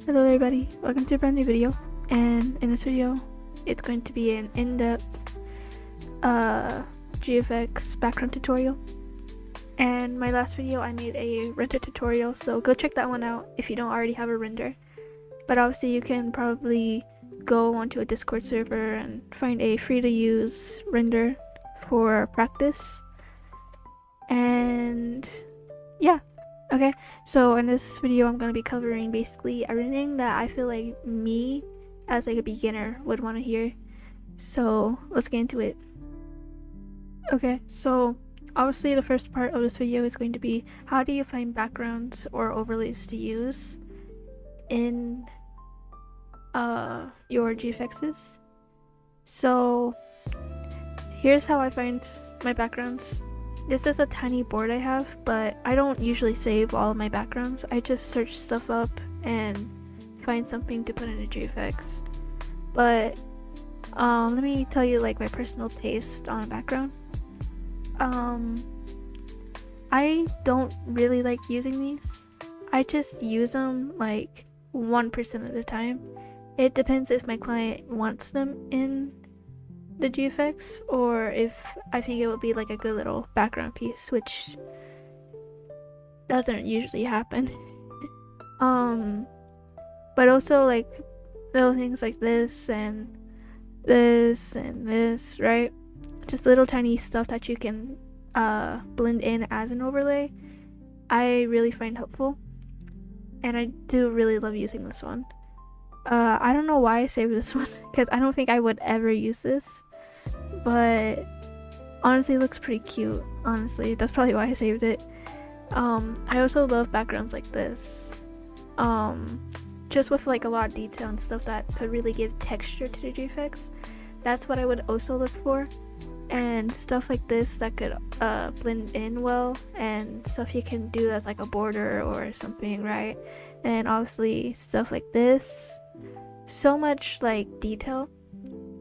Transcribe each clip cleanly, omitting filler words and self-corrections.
Hello everybody, welcome to a brand new video, and in this video it's going to be an in-depth GFX background tutorial. And my last video I made a render tutorial, so go check that one out if you don't already have a render. But obviously you can probably go onto a Discord server and find a free to use render for practice. And yeah. Okay, so in this video I'm going to be covering basically everything that I feel like me as like a beginner would want to hear. So let's get into it. Okay, so obviously the first part of this video is going to be how do you find backgrounds or overlays to use in your GFXs. So here's how I find my backgrounds. This is a tiny board I have, but I don't usually save all of my backgrounds. I just search stuff up and find something to put in a GFX. But let me tell you like my personal taste on a background. I don't really like using these. I just use them like 1% of the time. It depends if my client wants them in the GFX or if I think it would be like a good little background piece, which doesn't usually happen. But also like little things like this and this and this, right? Just little tiny stuff that you can blend in as an overlay, I really find helpful, and I do really love using this one. I don't know why I saved this one because I don't think I would ever use this, but honestly it looks pretty cute. Honestly, that's probably why I saved it. I also love backgrounds like this, just with like a lot of detail and stuff that could really give texture to the GFX. That's what I would also look for, and stuff like this that could blend in well, and stuff you can do as like a border or something, right? And obviously stuff like this, so much like detail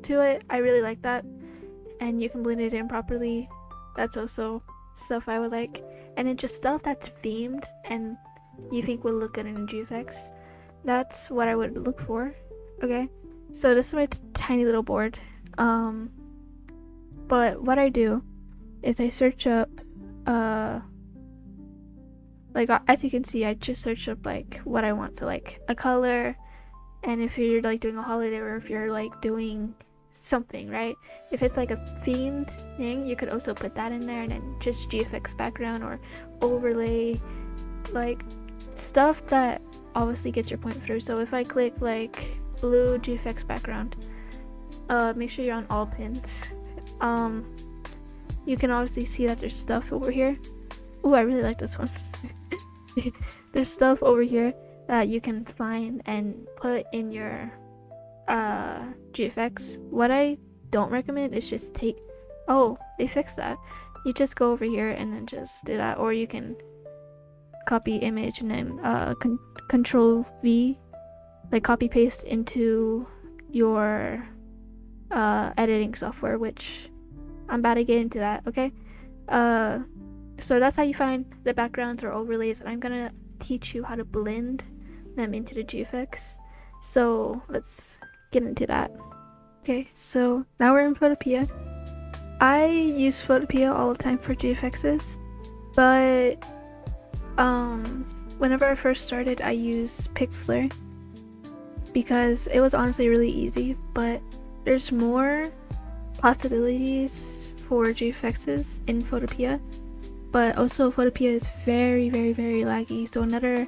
to it. I really like that, and you can blend it in properly. That's also stuff I would like. And then just stuff that's themed and you think would look good in a GFX, that's what I would look for. Okay, so this is my tiny little board. But what I do is I search up like as you can see, I just search up like what I want, so like a color, and if you're like doing a holiday or if you're like doing something, right? If it's like a themed thing, you could also put that in there, and then just GFX background or overlay, like stuff that obviously gets your point through. So if I click like blue GFX background, make sure you're on all pins. You can obviously see that there's stuff over here. Ooh, I really like this one. There's stuff over here that you can find and put in your GFX. What I don't recommend is just take, oh, they fixed that. You just go over here and then just do that, or you can copy image and then control V, like copy paste into your editing software, which I'm about to get into that. Okay, so that's how you find the backgrounds or overlays, and I'm gonna teach you how to blend them into the GFX. So let's get into that. Okay, so now we're in Photopea. I use Photopea all the time for GFXs, but whenever I first started I used Pixlr because it was honestly really easy, but there's more possibilities for GFXs in Photopea, but also Photopea is very laggy. So another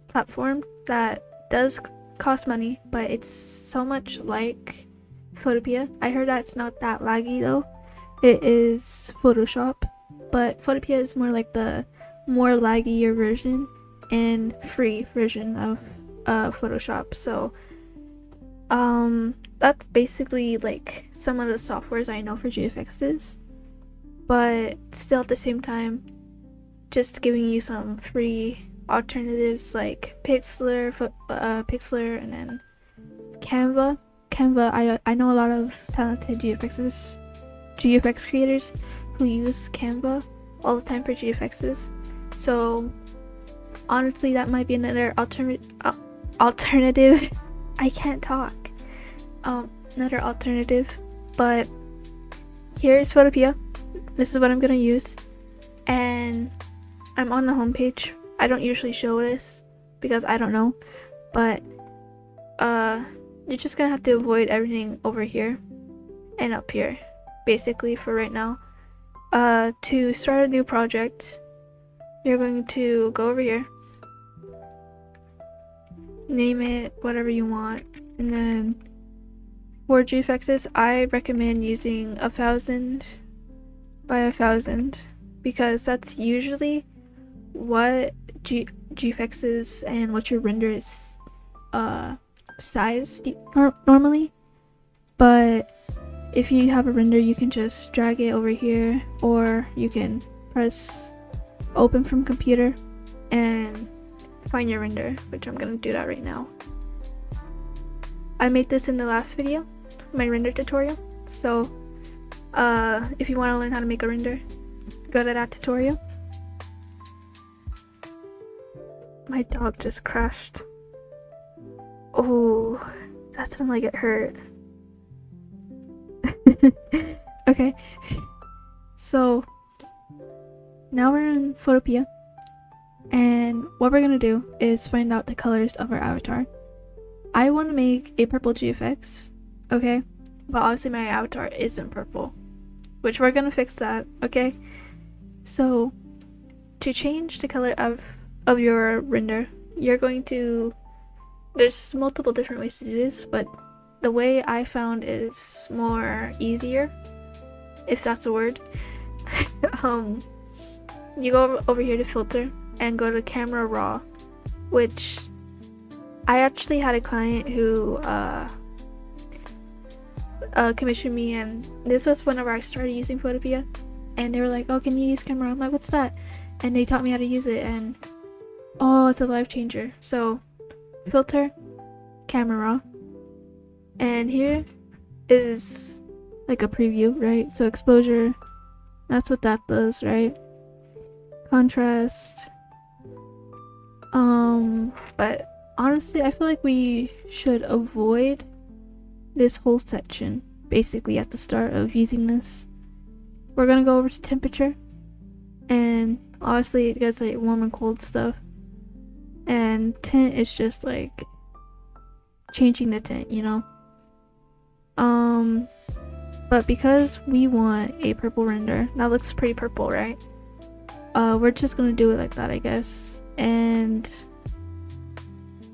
platform that does cost money, but it's so much like Photopea. I heard that it's not that laggy though. It is Photoshop, but Photopea is more like the more laggier version and free version of Photoshop. So that's basically like some of the softwares I know for GFXs, but still at the same time just giving you some free alternatives like Pixlr, and then Canva. I know a lot of talented GFX creators who use Canva all the time for GFXs. So honestly, that might be another alternative. I can't talk. Another alternative, but here's Photopea. This is what I'm gonna use, and I'm on the homepage. I don't usually show this because I don't know, but you're just gonna have to avoid everything over here and up here, basically, for right now. To start a new project, you're going to go over here, name it whatever you want, and then for GFXs, I recommend using 1000 by 1000 because that's usually what GFXs and what your render is size normally. But if you have a render, you can just drag it over here, or you can press open from computer and find your render, which I'm gonna do that right now. I made this in the last video, my render tutorial, so if you want to learn how to make a render, go to that tutorial. My dog just crashed. Oh, that sounded like it hurt. Okay, so now we're in Photopea, and what we're gonna do is find out the colors of our avatar. I want to make a purple GFX, okay, but obviously my avatar isn't purple, which we're gonna fix that, okay? So to change the color of your render, you're going to, there's multiple different ways to do this, but the way I found is more easier, if that's a word. You go over here to filter and go to camera raw, which I actually had a client who commissioned me, and this was whenever I started using Photopea, and they were like, oh, can you use camera? I'm like, what's that? And they taught me how to use it, and oh, it's a life changer. So filter, camera raw, and here is like a preview, right? So exposure, that's what that does, right? Contrast, but honestly, I feel like we should avoid this whole section basically at the start of using this. We're gonna go over to temperature, and obviously it gets like warm and cold stuff, and tint is just like changing the tint, you know. But because we want a purple render that looks pretty purple, right? We're just gonna do it like that, I guess. And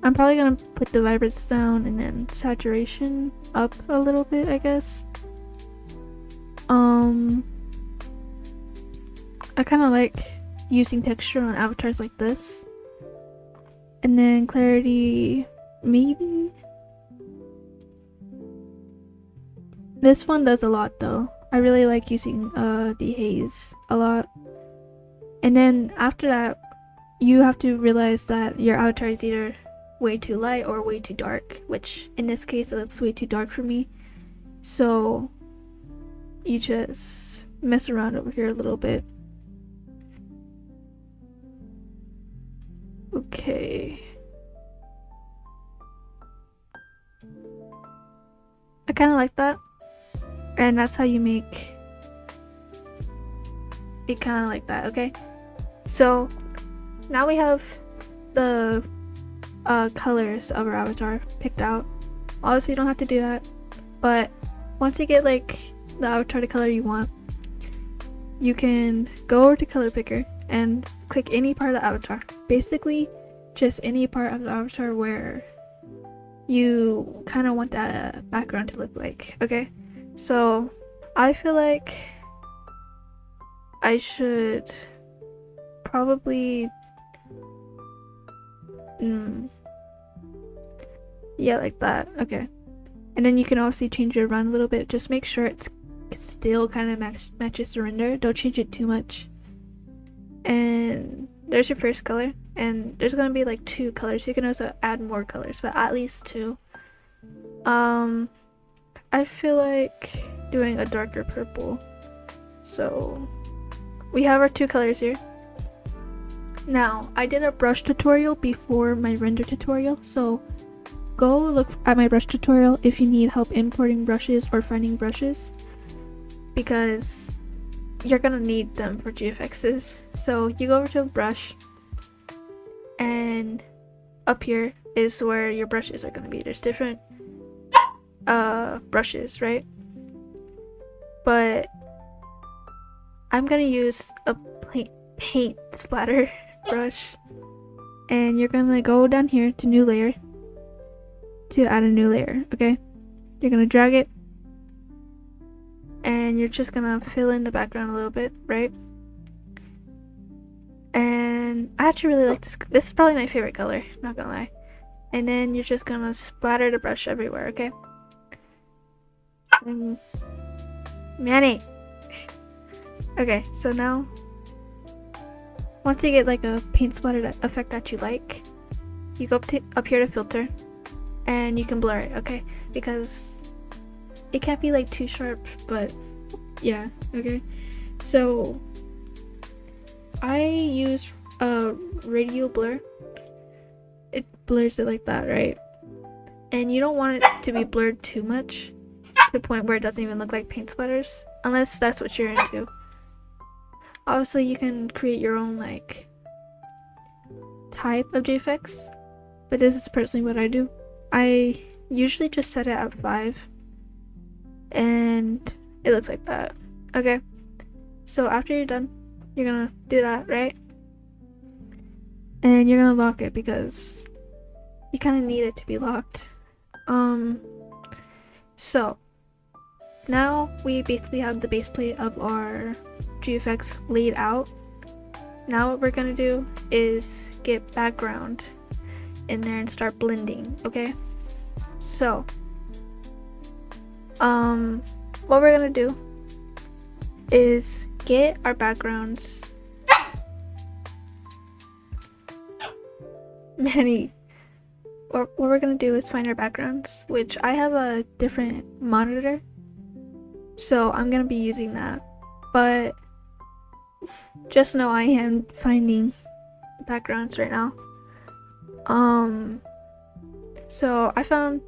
I'm probably gonna put the vibrance down and then saturation up a little bit, I guess. I kind of like using texture on avatars like this. And then clarity, maybe. This one does a lot though. I really like using dehaze a lot. And then after that, you have to realize that your avatar is either way too light or way too dark, which in this case it looks way too dark for me. So you just mess around over here a little bit. Okay. I kind of like that. And that's how you make it kind of like that, okay? So now we have the colors of our avatar picked out. Obviously you don't have to do that, but once you get like the avatar the color you want, you can go over to color picker and click any part of the avatar, basically just any part of the avatar where you kind of want that background to look like, okay? So I feel like I should probably yeah, like that, okay. And then you can obviously change it around a little bit. Just make sure it's still kind of matches the render. Don't change it too much. And there's your first color, and there's gonna be like 2 colors. You can also add more colors, but at least 2. I feel like doing a darker purple. So we have our 2 colors here. Now, I did a brush tutorial before my render tutorial, so go look at my brush tutorial if you need help importing brushes or finding brushes, because you're gonna need them for GFXs. So you go over to brush, and up here is where your brushes are gonna be. There's different brushes, right? But I'm gonna use a paint splatter brush, and you're gonna go down here to new layer to add a new layer. Okay, you're gonna drag it, and you're just gonna fill in the background a little bit, right? And I actually really like this is probably my favorite color, not gonna lie. And then you're just gonna splatter the brush everywhere. Okay, Manny. Okay, so now once you get like a paint splatter effect that you like, you go up here to filter, and you can blur it, okay? Because it can't be like too sharp, but yeah, okay? So I use a radial blur. It blurs it like that, right? And you don't want it to be blurred too much to the point where it doesn't even look like paint splatters, unless that's what you're into. Obviously, you can create your own like type of GFX, but this is personally what I do. I usually just set it at 5, and it looks like that. Okay, so after you're done, you're gonna do that, right? And you're gonna lock it because you kind of need it to be locked. So now we basically have the base plate of our GFX laid out. Now what we're gonna do is get background in there and start blending, okay? So what we're gonna do is get our backgrounds. What we're gonna do is find our backgrounds, which I have a different monitor, so I'm gonna be using that. But just know I am finding backgrounds right now. So I found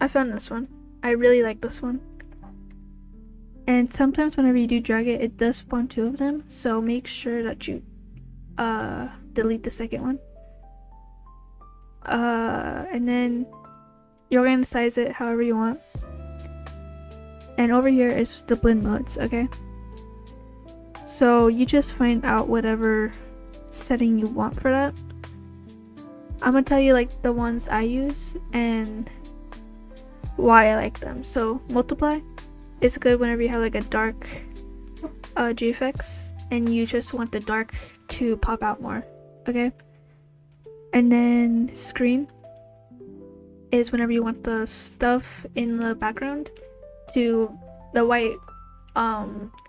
I found this one. I really like this one. And sometimes whenever you do drag it, it does spawn 2 of them, so make sure that you delete the second one. And then you're going to size it however you want. And over here is the blend modes, okay? So you just find out whatever setting you want for that. I'm gonna tell you like the ones I use and why I like them. So multiply is good whenever you have like a dark GFX and you just want the dark to pop out more, okay? And then screen is whenever you want the stuff in the background to the white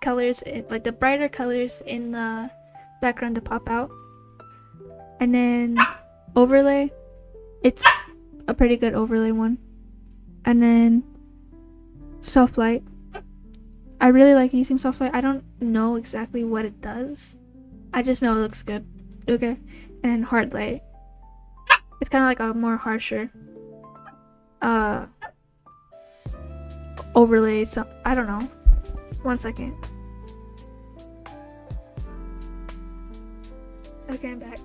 colors, like the brighter colors in the background to pop out. And then overlay, it's a pretty good overlay one. And then soft light, I really like using soft light. I don't know exactly what it does, I just know it looks good, okay? And hard light, it's kind of like a more harsher overlay. So I don't know, 1 second. Okay, I'm back.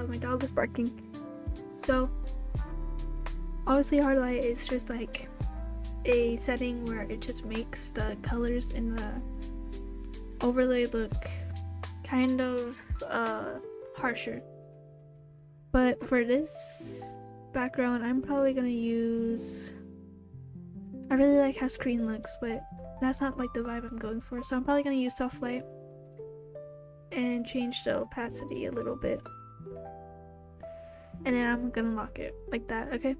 My dog was barking. So obviously hard light is just like a setting where it just makes the colors in the overlay look kind of harsher. But for this background, I'm probably gonna use, I really like how screen looks, but that's not like the vibe I'm going for, so I'm probably gonna use soft light and change the opacity a little bit, and then I'm gonna lock it like that, okay?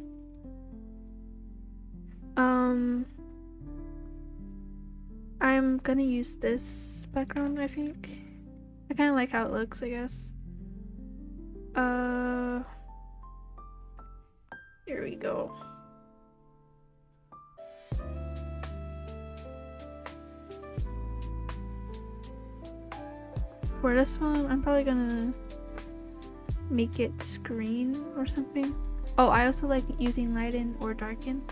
I'm gonna use this background, I think. I kind of like how it looks, I guess. Here we go. For this one, I'm probably gonna make it screen or something. Oh, I also like using lighten or darken.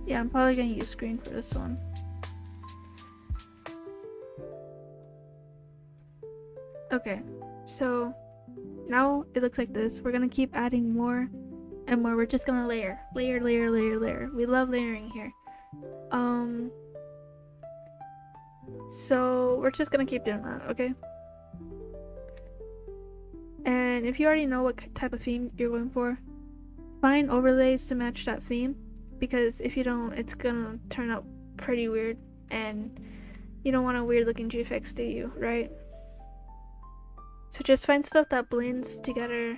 Yeah, I'm probably gonna use screen for this one. Okay, so now it looks like this. We're gonna keep adding more and more. We're just gonna layer. We love layering here. So we're just gonna keep doing that, okay? And if you already know what type of theme you're going for, find overlays to match that theme, because if you don't, it's gonna turn out pretty weird, and you don't want a weird looking GFX, do you, right? So just find stuff that blends together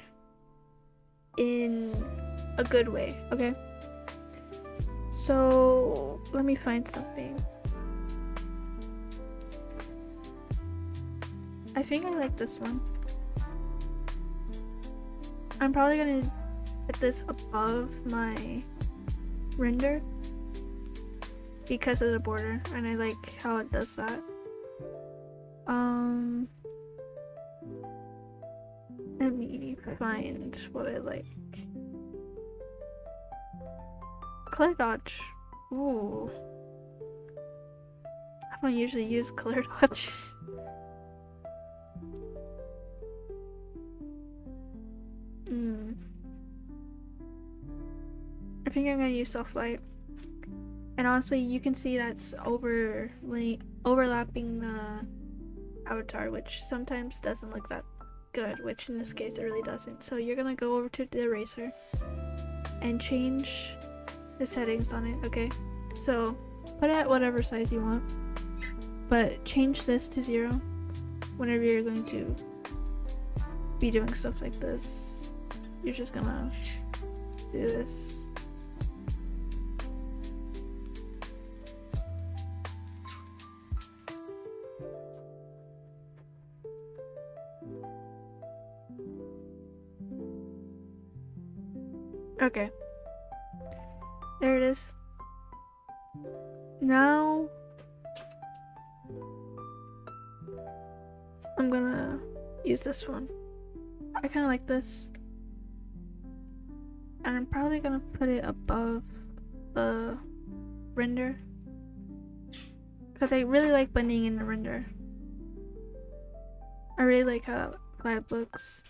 in a good way, okay? So let me find something. I think I like this one. I'm probably gonna put this above my render because of the border, and I like how it does that. Let me find what I like. Color dodge. Ooh. I don't usually use color dodge. I think I'm gonna use soft light. And honestly, you can see that's overlapping the avatar, which sometimes doesn't look that good, which in this case it really doesn't. So you're gonna go over to the eraser and change the settings on it, okay? So put it at whatever size you want, but change this to 0 whenever you're going to be doing stuff like this. You're just gonna do this. Okay, there it is. Now I'm gonna use this one. I kind of like this, and I'm probably gonna put it above the render because I really like blending in the render. I really like how it looks.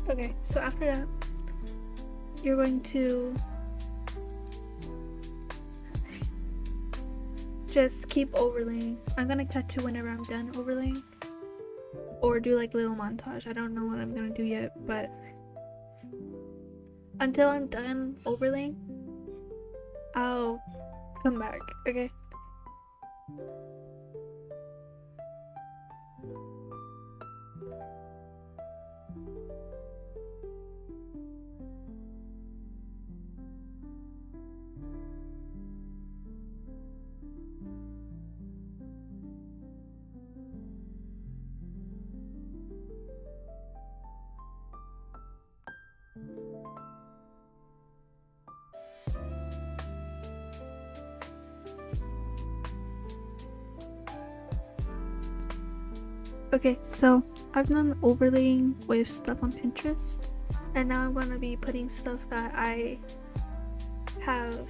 Okay, so after that, you're going to just keep overlaying. I'm gonna cut to whenever I'm done overlaying, or do like little montage. I don't know what I'm gonna do yet, but until I'm done overlaying, I'll come back, okay? Okay, so I've done overlaying with stuff on Pinterest, and now I'm going to be putting stuff that I have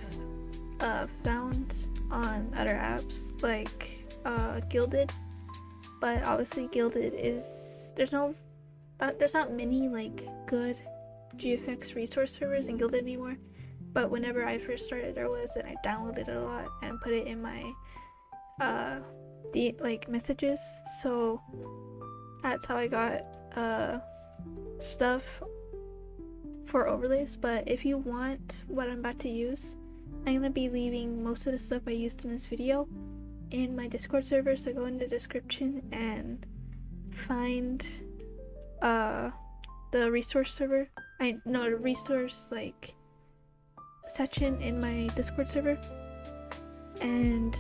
found on other apps like Gilded, but obviously Gilded is there's not many like good GFX resource servers in Gilded anymore, but whenever I first started there was, and I downloaded it a lot and put it in my messages, so that's how I got stuff for overlays. But if you want what I'm about to use, I'm gonna be leaving most of the stuff I used in this video in my Discord server, so go in the description and find the resource server, the resource section in my Discord server, and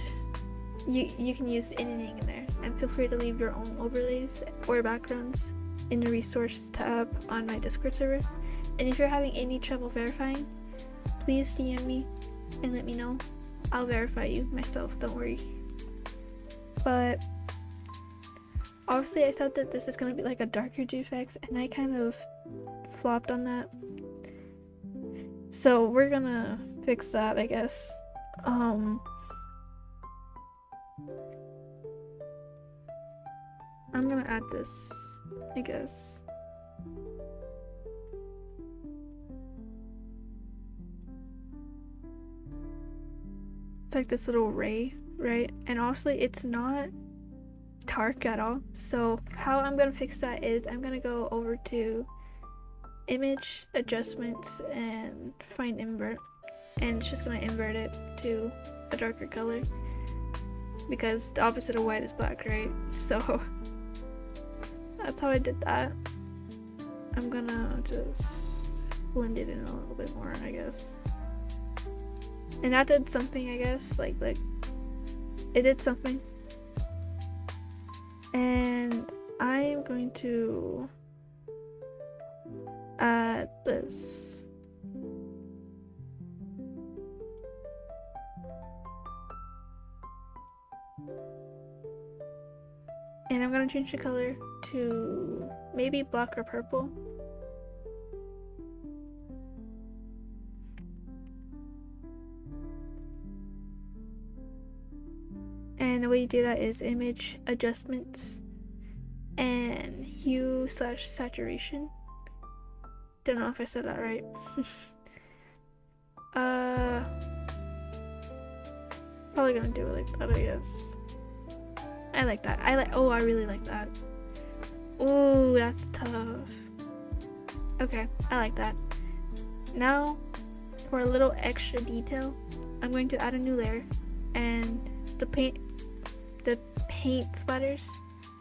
you can use anything in there, and feel free to leave your own overlays or backgrounds in the resource tab on my Discord server. And if you're having any trouble verifying, please DM me and let me know. I'll verify you myself, don't worry. But obviously I said that this is gonna be like a darker GFX, and I kind of flopped on that, so we're gonna fix that, I guess. I'm gonna add this, I guess. It's like this little ray, right? And honestly, it's not dark at all. So how I'm gonna fix that is I'm gonna go over to image adjustments and find invert, and it's just gonna invert it to a darker color, because the opposite of white is black, right? So that's how I did that. I'm gonna just blend it in a little bit more, I guess. And that did something, I guess, like it did something. And I'm going to add this. And I'm gonna change the color to maybe black or purple. And the way you do that is image adjustments and hue/saturation. Don't know if I said that right. Probably gonna do it like that, I guess. I like that. I really like that. Oh, that's tough. Okay, I like that. Now, for a little extra detail, I'm going to add a new layer, and the paint splatters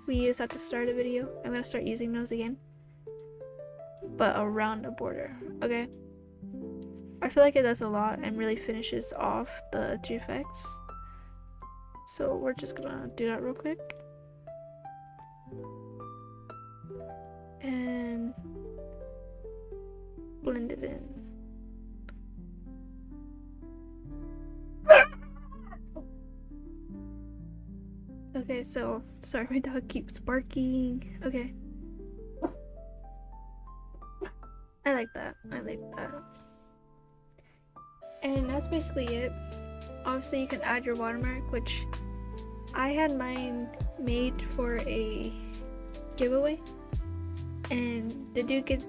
we used at the start of the video, I'm gonna start using those again, but around the border. Okay, I feel like it does a lot and really finishes off the GFX, so we're just gonna do that real quick and blend it in. Okay, so sorry, my dog keeps barking. Okay, I like that. And that's basically it. Obviously you can add your watermark, which I had mine made for a giveaway, and the dude did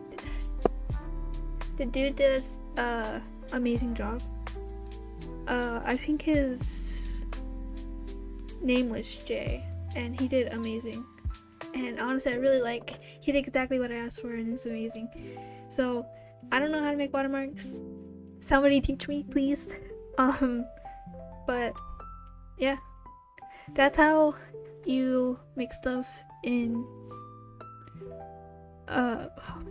a amazing job. I think his name was Jay, and he did amazing. And honestly, he did exactly what I asked for, and it's amazing. So I don't know how to make watermarks. Somebody teach me, please. But yeah, that's how you make stuff in oh my god,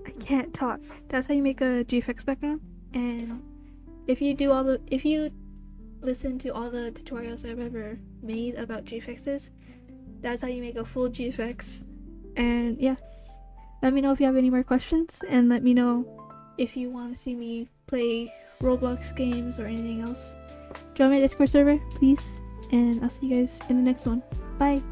I can't talk. That's how you make a GFX background. And if you listen to all the tutorials I've ever made about GFXs, that's how you make a full GFX. And yeah, let me know if you have any more questions, and let me know if you want to see me play Roblox games or anything else. Join my Discord server, please, and I'll see you guys in the next one. Bye!